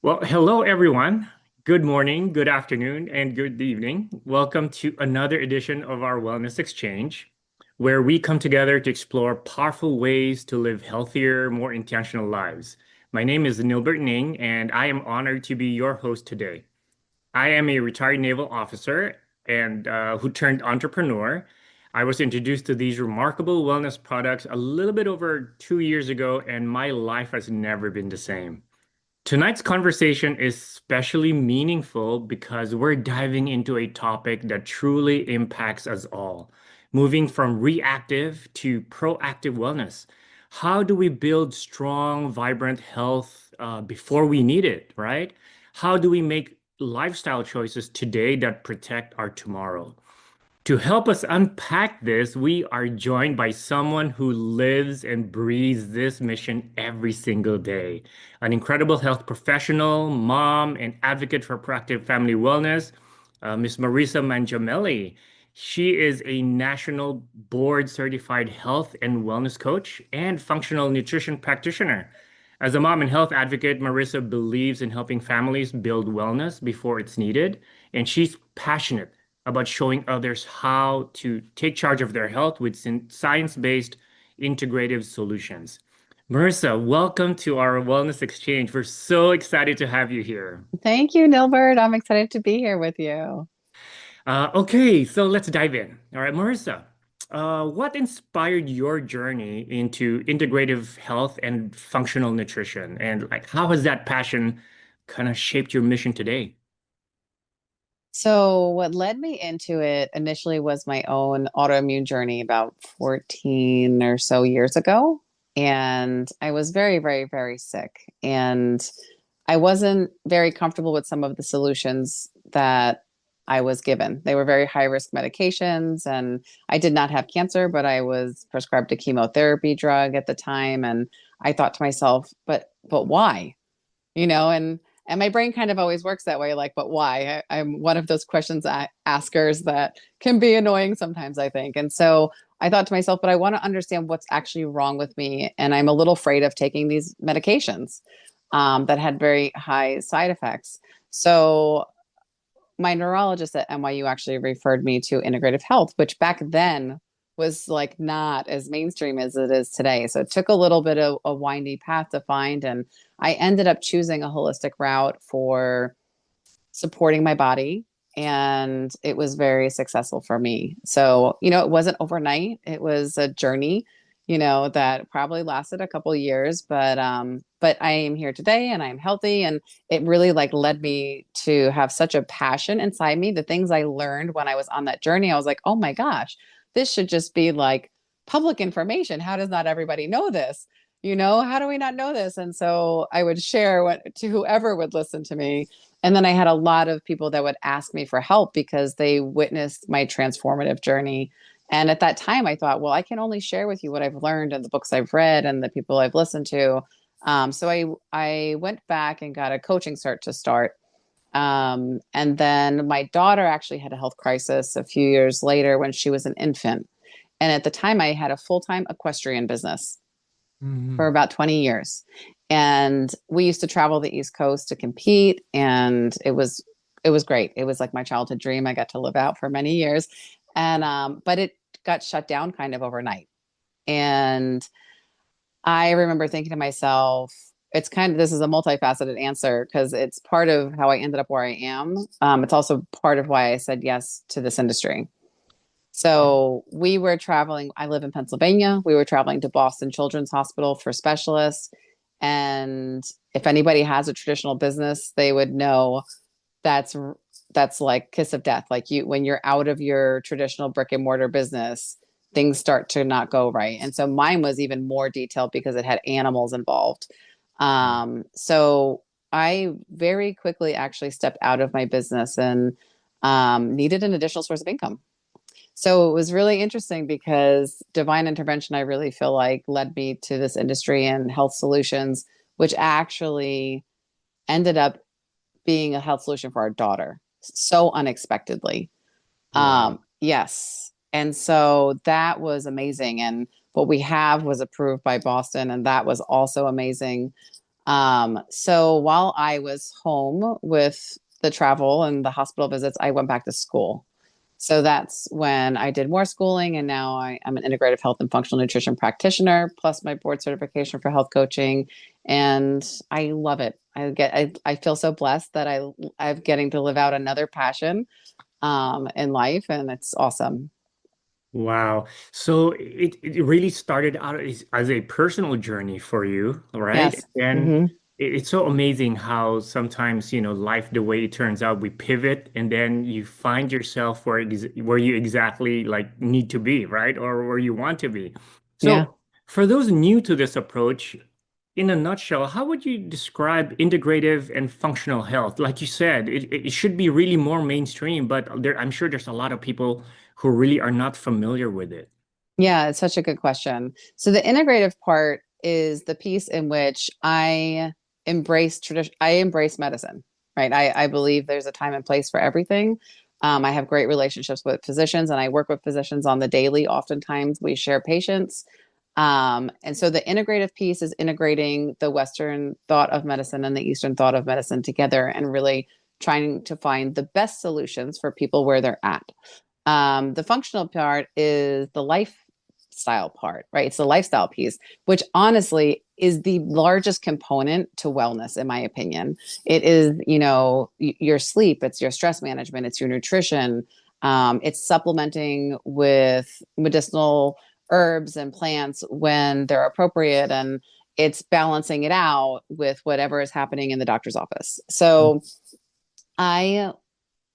Well, hello everyone. Good morning, good afternoon, and good evening. Welcome to another edition of our Wellness Exchange, where we come together to explore powerful ways to live healthier, more intentional lives. My name is Nilbert Ng, and I am honored to be your host today. I am a retired naval officer and who turned entrepreneur. I was introduced to these remarkable wellness products a little bit over 2 years ago, and my life has never been the same. Tonight's conversation is especially meaningful because we're diving into a topic that truly impacts us all, moving from reactive to proactive wellness. How do we build strong, vibrant health before we need it, right? How do we make lifestyle choices today that protect our tomorrow? To help us unpack this, we are joined by someone who lives and breathes this mission every single day. An incredible health professional, mom, and advocate for proactive family wellness, Ms. Marisa Mangiameli. She is a national board certified health and wellness coach and functional nutrition practitioner. As a mom and health advocate, Marisa believes in helping families build wellness before it's needed, and she's passionate about showing others how to take charge of their health with science-based integrative solutions. Marissa, welcome to our Wellness Exchange. We're so excited to have you here. Thank you, Nilbert. I'm excited to be here with you. Okay, so let's dive in. All right, Marissa, what inspired your journey into integrative health and functional nutrition? And like, how has that passion kind of shaped your mission today? So, what led me into it initially was my own autoimmune journey about 14 or so years ago. And I was very, very, very sick. And I wasn't very comfortable with some of the solutions that I was given. They were very high risk medications. And I did not have cancer, but I was prescribed a chemotherapy drug at the time. And I thought to myself, but why? And my brain kind of always works that way, like, but why? I'm one of those questions askers that can be annoying sometimes, I think. And so I thought to myself, but I want to understand what's actually wrong with me, and I'm a little afraid of taking these medications that had very high side effects. So my neurologist at NYU actually referred me to integrative health, which back then was like not as mainstream as it is today. So it took a little bit of a windy path to find. And I ended up choosing a holistic route for supporting my body. And it was very successful for me. So, it wasn't overnight. It was a journey, that probably lasted a couple of years, but I am here today and I'm healthy. And it really like led me to have such a passion inside me. The things I learned when I was on that journey, I was like, oh my gosh, this should just be like public information. How does not everybody know this? How do we not know this? And so I would share what to whoever would listen to me. And then I had a lot of people that would ask me for help because they witnessed my transformative journey. And at that time, I thought, well, I can only share with you what I've learned and the books I've read and the people I've listened to. So I went back and got a coaching cert to start. And then my daughter actually had a health crisis a few years later when she was an infant. And at the time, I had a full-time equestrian business for Mhm. about 20 years. And we used to travel the East Coast to compete, and it was great. It was like my childhood dream I got to live out for many years. And but it got shut down kind of overnight. And I remember thinking to myself, it's kind of this is a multifaceted answer because it's part of how I ended up where I am. It's also part of why I said yes to this industry. So we were traveling. I live in Pennsylvania. We were traveling to Boston Children's Hospital for specialists. And if anybody has a traditional business, they would know that's that's like kiss of death. Like when you're out of your traditional brick and mortar business, things start to not go right. And so mine was even more detailed because it had animals involved. So I very quickly actually stepped out of my business and needed an additional source of income. So it was really interesting because divine intervention, I really feel like led me to this industry and health solutions, which actually ended up being a health solution for our daughter so unexpectedly. Wow. Yes. And so that was amazing. And what we have was approved by Boston, and that was also amazing. So while I was home with the travel and the hospital visits, I went back to school. So that's when I did more schooling, and now I'm an integrative health and functional nutrition practitioner, plus my board certification for health coaching, and I love it. I feel so blessed that I'm getting to live out another passion in life, and it's awesome. Wow. So it really started out as a personal journey for you, right? Yes. And Hmm. it's so amazing how sometimes, life, the way it turns out, we pivot and then you find yourself where you exactly like need to be, right? Or where you want to be. Yeah. So for those new to this approach, in a nutshell, how would you describe integrative and functional health? Like you said, it should be really more mainstream, but I'm sure there's a lot of people who really are not familiar with it. Yeah, it's such a good question. So the integrative part is the piece in which I embrace medicine, right? I believe there's a time and place for everything. I have great relationships with physicians and I work with physicians on the daily. Oftentimes we share patients. And so the integrative piece is integrating the Western thought of medicine and the Eastern thought of medicine together and really trying to find the best solutions for people where they're at. The functional part is the lifestyle part, right? It's the lifestyle piece, which honestly is the largest component to wellness, in my opinion. It is, your sleep, it's your stress management, it's your nutrition, it's supplementing with medicinal herbs and plants when they're appropriate, and it's balancing it out with whatever is happening in the doctor's office. So I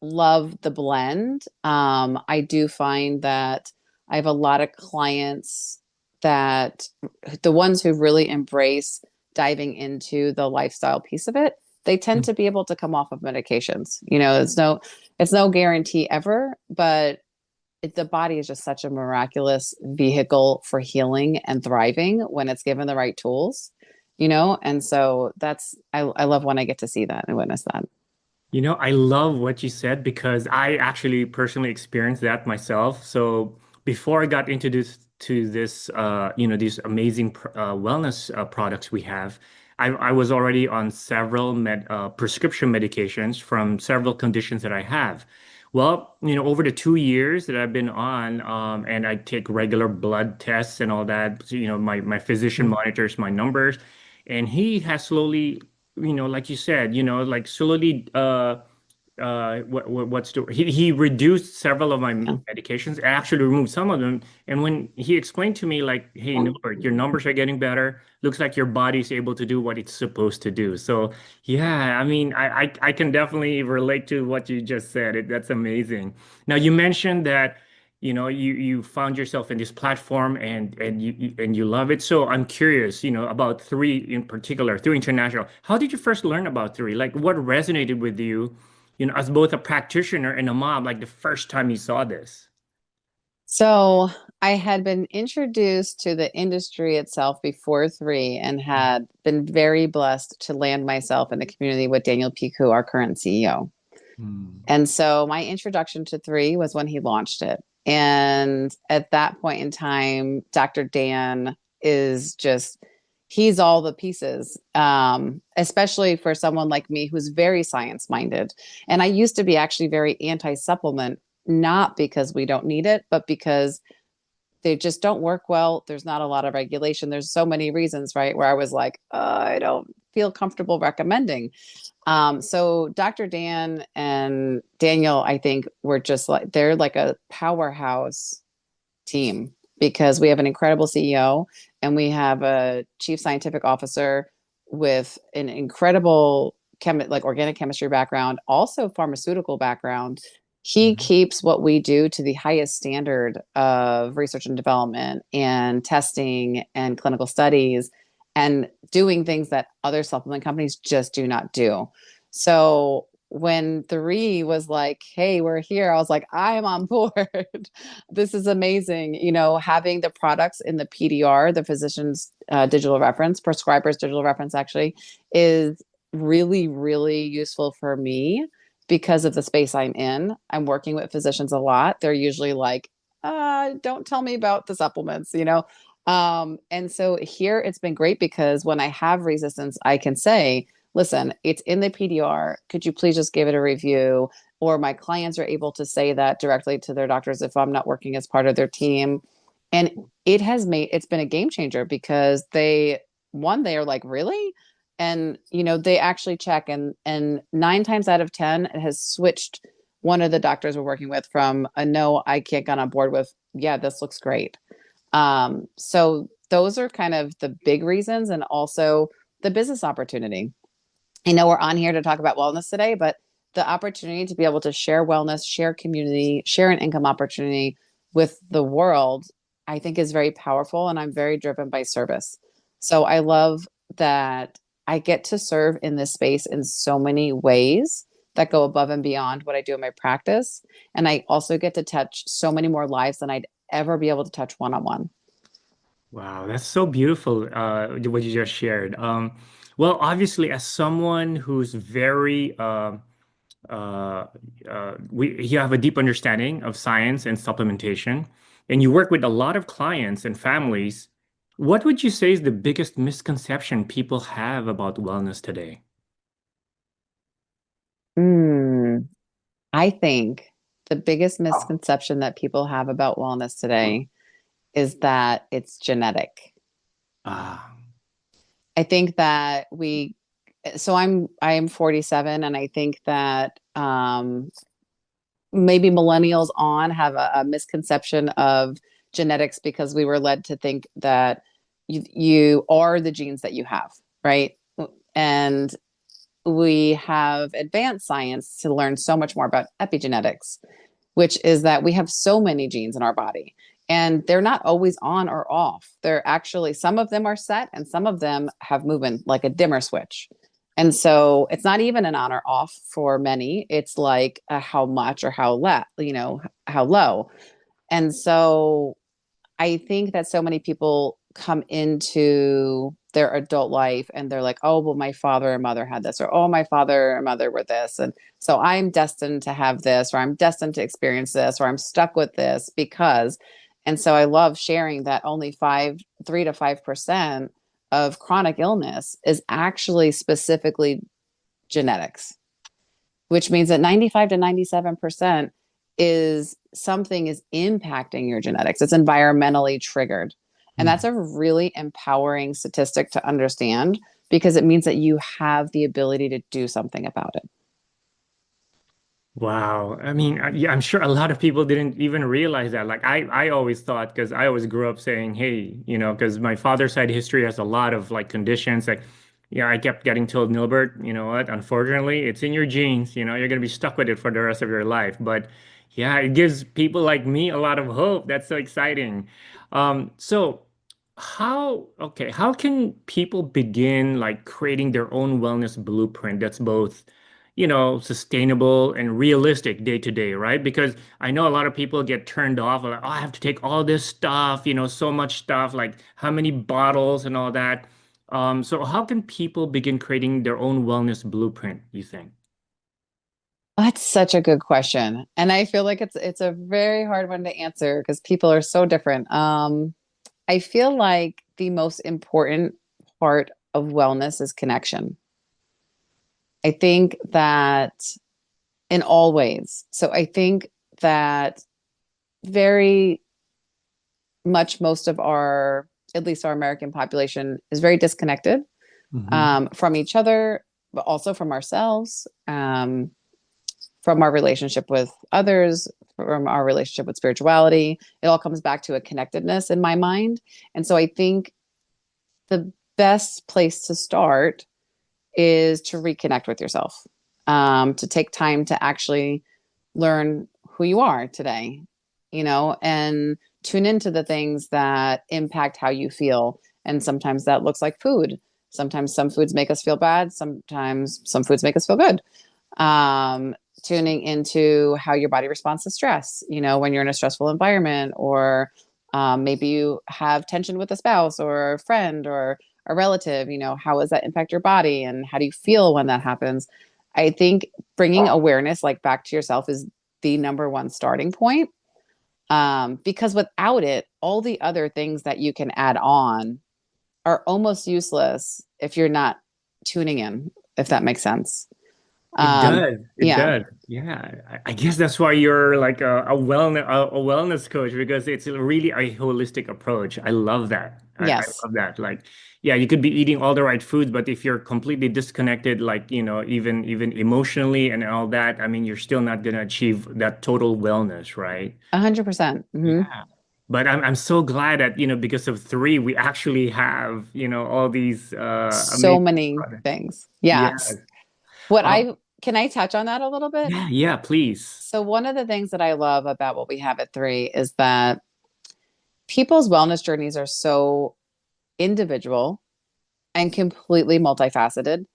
love the blend. I do find that I have a lot of clients that the ones who really embrace diving into the lifestyle piece of it, they tend to be able to come off of medications. It's no guarantee ever, but the body is just such a miraculous vehicle for healing and thriving when it's given the right tools, and so I love when I get to see that and witness that. I love what you said because I actually personally experienced that myself. So before I got introduced to these amazing wellness products we have, I was already on several prescription medications from several conditions that I have. Well, over the 2 years that I've been on, and I take regular blood tests and all that, so, my physician monitors my numbers, and he has slowly like you said, like slowly, what's he reduced several of my Yeah. medications, actually removed some of them. And when he explained to me, like, hey, Nilbert, your numbers are getting better. Looks like your body's able to do what it's supposed to do. So, yeah, I mean, I can definitely relate to what you just said. That's amazing. Now, you mentioned that you found yourself in this platform and you love it. So I'm curious, about Three in particular, Three International. How did you first learn about Three? Like what resonated with you, as both a practitioner and a mom, like the first time you saw this? So I had been introduced to the industry itself before Three and had been very blessed to land myself in the community with Daniel Piku, our current CEO. Hmm. And so my introduction to Three was when he launched it. And at that point in time, Dr. Dan is just, he's all the pieces, especially for someone like me who's very science minded. And I used to be actually very anti supplement, not because we don't need it, but because they just don't work well. There's not a lot of regulation. There's so many reasons, right? Where I was like, I don't feel comfortable recommending. So Dr. Dan and Daniel, I think, were just like, they're like a powerhouse team because we have an incredible CEO and we have a chief scientific officer with an incredible like organic chemistry background, also pharmaceutical background. He Mhm. keeps what we do to the highest standard of research and development and testing and clinical studies and doing things that other supplement companies just do not do. So when Three was like, hey, we're here, I was like, I am on board. This is amazing. Having the products in the PDR, the physician's digital reference, prescriber's digital reference actually, is really, really useful for me because of the space I'm in. I'm working with physicians a lot. They're usually like, don't tell me about the supplements. And so here it's been great because when I have resistance, I can say, listen, it's in the PDR. Could you please just give it a review? Or my clients are able to say that directly to their doctors if I'm not working as part of their team. And it's been a game changer because they are like, really? And, they actually check and 9 times out of 10, it has switched one of the doctors we're working with from a no, I can't get on board with, yeah, this looks great. So those are kind of the big reasons, and also the business opportunity. I know we're on here to talk about wellness today, but the opportunity to be able to share wellness, share community, share an income opportunity with the world, I think is very powerful. And I'm very driven by service. So I love that I get to serve in this space in so many ways that go above and beyond what I do in my practice. And I also get to touch so many more lives than I'd ever be able to touch one on one. Wow, that's so beautiful, what you just shared. Well, obviously, as someone who's very uh, you have a deep understanding of science and supplementation, and you work with a lot of clients and families. What would you say is the biggest misconception people have about wellness today? Mm, I think the biggest misconception that people have about wellness today is that it's genetic. Ah, I think that I am 47, and I think that maybe millennials on have a misconception of genetics because we were led to think that you are the genes that you have, right? And we have advanced science to learn so much more about epigenetics, which is that we have so many genes in our body and they're not always on or off. They're actually, some of them are set and some of them have movement like a dimmer switch. And so it's not even an on or off for many. It's like a how much or how low. And so I think that so many people come into their adult life and they're like, oh, well, my father and mother had this, or oh, my father and mother were this. And so I'm destined to have this, or I'm destined to experience this, or I'm stuck with this because. And so I love sharing that only 3 to 5% of chronic illness is actually specifically genetics, which means that 95 to 97% is something is impacting your genetics. It's environmentally triggered. And hmm. that's a really empowering statistic to understand because it means that you have the ability to do something about it. Wow. I mean, yeah, I'm sure a lot of people didn't even realize that. Like I always thought, because I always grew up saying, hey, because my father's side history has a lot of like conditions. Like, yeah, I kept getting told, Nilbert, you know what? Unfortunately, it's in your genes. You're gonna be stuck with it for the rest of your life. But yeah, it gives people like me a lot of hope. That's so exciting. So how can people begin like creating their own wellness blueprint that's both sustainable and realistic day to day, right? Because I know a lot of people get turned off, like, oh, I have to take all this stuff, so much stuff, like how many bottles and all that. So how can people begin creating their own wellness blueprint, you think? That's such a good question. And I feel like it's a very hard one to answer because people are so different. I feel like the most important part of wellness is connection. I think that in all ways. So I think that very much most of at least our American population, is very disconnected Hmm. from each other, but also from ourselves, from our relationship with others, from our relationship with spirituality. It all comes back to a connectedness in my mind. And so I think the best place to start is to reconnect with yourself, to take time to actually learn who you are today, and tune into the things that impact how you feel. And sometimes that looks like food. Sometimes some foods make us feel bad. Sometimes some foods make us feel good. Um, Tuning into how your body responds to stress, when you're in a stressful environment, or maybe you have tension with a spouse or a friend or a relative, how does that impact your body and how do you feel when that happens? I think bringing awareness like back to yourself is the number one starting point. Because without it, all the other things that you can add on are almost useless if you're not tuning in, if that makes sense. It Um, does. It yeah, does. Yeah. I guess that's why you're like a wellness coach because it's really a holistic approach. I love that. I yes, love that. Like, yeah, you could be eating all the right foods, but if you're completely disconnected, like, even emotionally and all that, I mean, you're still not gonna achieve that total wellness, right? 100%. Yeah. But I'm so glad that, because of three, we actually have, all these So amazing many products. things. Yeah. Yes. What Um, I can I touch on that a little bit? yeah, yeah, please. So one of the things that I love about what we have at three is that people's wellness journeys are so individual and completely multifaceted.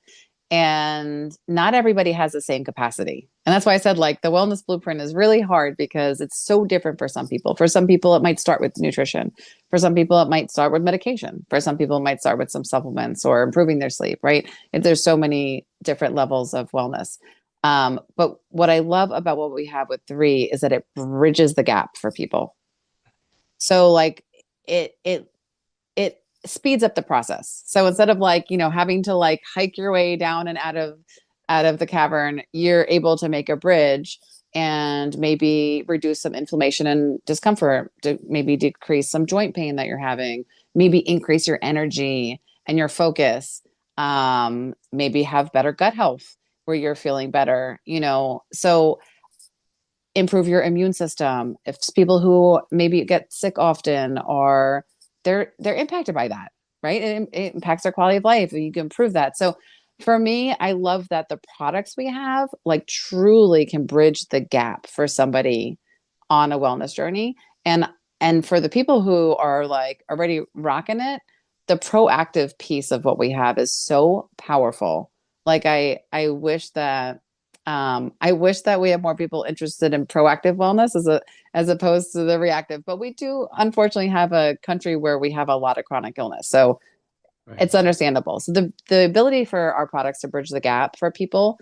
And not everybody has the same capacity. And that's why I said, like, the wellness blueprint is really hard because it's so different for some people. For some people, it might start with nutrition. For some people, it might start with medication. For some people, it might start with some supplements or improving their sleep, right? And there's so many different levels of wellness. But what I love about what we have with three is that it bridges the gap for people. So like it speeds up the process. So instead of like, having to like hike your way down and out of the cavern, you're able to make a bridge and maybe reduce some inflammation and discomfort, to maybe decrease some joint pain that you're having, maybe increase your energy and your focus, maybe have better gut health where you're feeling better. So improve your immune system. If people who maybe get sick often are they're impacted by that, right? It impacts their quality of life. You can improve that. So for me, I love that the products we have like truly can bridge the gap for somebody on a wellness journey. And for the people who are like already rocking it, the proactive piece of what we have is so powerful. Like I wish that we have more people interested in proactive wellness as opposed to the reactive. But we do unfortunately have a country where we have a lot of chronic illness. So Right. it's understandable. So the ability for our products to bridge the gap for people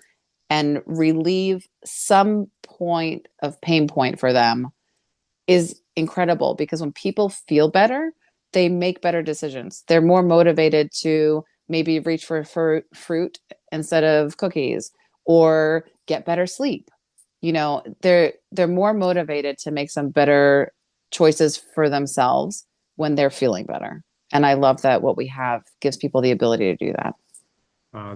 and relieve some point of pain point for them is incredible, because when people feel better, they make better decisions. They're more motivated to maybe reach for fruit instead of cookies, or get better sleep. They're more motivated to make some better choices for themselves when they're feeling better. And I love that what we have gives people the ability to do that.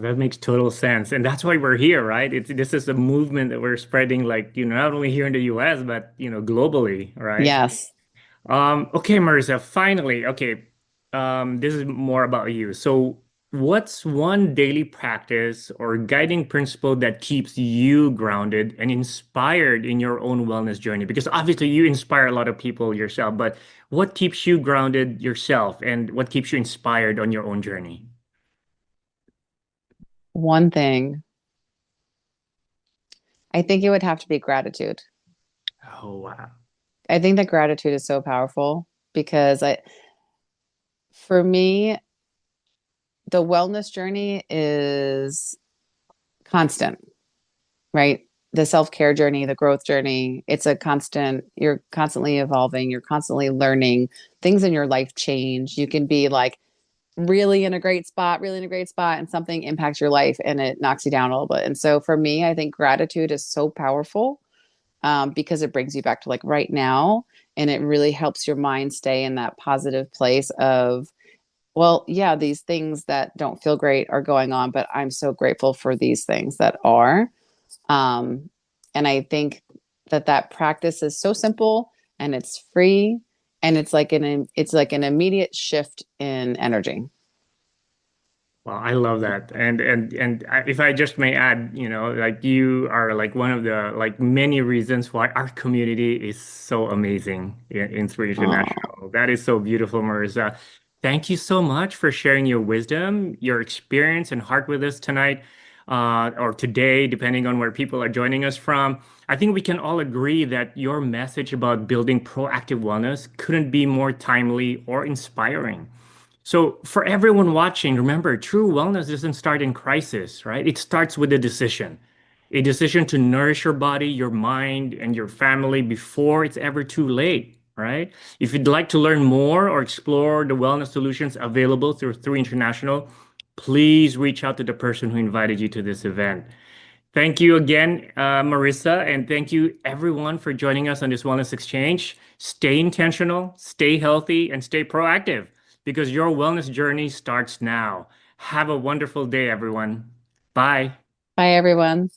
That makes total sense. And that's why we're here, right? This is a movement that we're spreading, like, not only here in the US, but, globally, right? Yes. Okay, Marissa, finally, okay. This is more about you. So, what's one daily practice or guiding principle that keeps you grounded and inspired in your own wellness journey? Because obviously you inspire a lot of people yourself, but what keeps you grounded yourself and what keeps you inspired on your own journey? One thing, I think it would have to be gratitude. Oh, wow. I think that gratitude is so powerful because for me, the wellness journey is constant, right? The self-care journey, the growth journey, it's a constant, you're constantly evolving, you're constantly learning, things in your life change. You can be like really in a great spot, and something impacts your life and it knocks you down a little bit. And so for me, I think gratitude is so powerful, because it brings you back to like right now, and it really helps your mind stay in that positive place of, well, yeah, these things that don't feel great are going on, but I'm so grateful for these things that are. Um, and I think that practice is so simple and it's free, and it's like an immediate shift in energy. Well, I love that. If I just may add, like you are like one of the like many reasons why our community is so amazing in Three Oh, International. That is so beautiful, Marissa. Thank you so much for sharing your wisdom, your experience and heart with us tonight, or today, depending on where people are joining us from. I think we can all agree that your message about building proactive wellness couldn't be more timely or inspiring. So, for everyone watching, remember, true wellness doesn't start in crisis, right? It starts with a decision. a decision to nourish your body, your mind, and your family before it's ever too late, right? If you'd like to learn more or explore the wellness solutions available through Three International, please reach out to the person who invited you to this event. Thank you again, Marissa, and thank you everyone for joining us on this Wellness Exchange. Stay intentional, stay healthy, and stay proactive because your wellness journey starts now. Have a wonderful day, everyone. Bye. Bye, everyone.